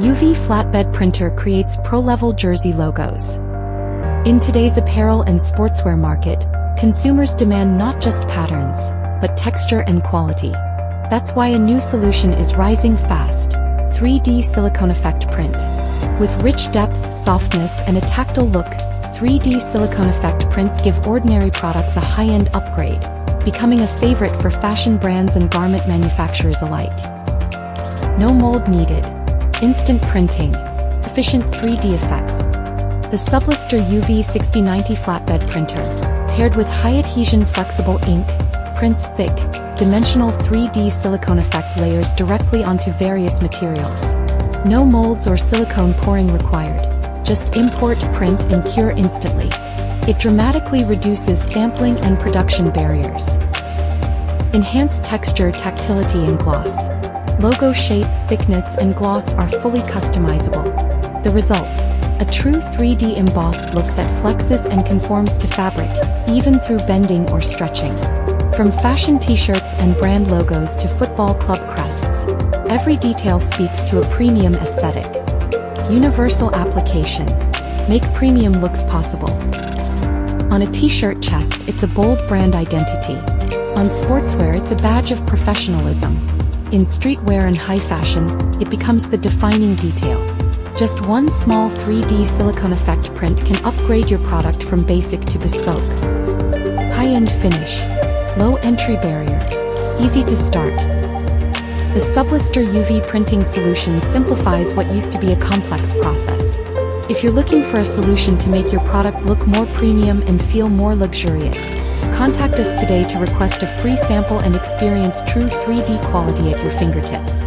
UV flatbed printer creates pro-level jersey logos. In today's apparel and sportswear market, consumers demand not just patterns, but texture and quality. That's why a new solution is rising fast: 3D silicone effect print. With rich depth, softness, and a tactile look, 3D silicone effect prints give ordinary products a high-end upgrade, becoming a favorite for fashion brands and garment manufacturers alike. No mold needed. Instant printing. Efficient 3D effects. The Sublistar UV6090 flatbed printer, paired with high-adhesion flexible ink, prints thick, dimensional 3D silicone effect layers directly onto various materials. No molds or silicone pouring required. Just import, print, and cure instantly. It dramatically reduces sampling and production barriers. Enhanced texture, tactility, and gloss. Logo shape, thickness, and gloss are fully customizable. The result: a true 3D embossed look that flexes and conforms to fabric, even through bending or stretching. From fashion t-shirts and brand logos to football club crests, every detail speaks to a premium aesthetic. Universal application. Make premium looks possible. On a t-shirt chest, it's a bold brand identity. On sportswear, it's a badge of professionalism. In streetwear and high fashion, it becomes the defining detail. Just one small 3D silicone effect print can upgrade your product from basic to bespoke. High-end finish. Low entry barrier. Easy to start. The Sublistar UV printing solution simplifies what used to be a complex process. If you're looking for a solution to make your product look more premium and feel more luxurious, contact us today to request a free sample and experience true 3D quality at your fingertips.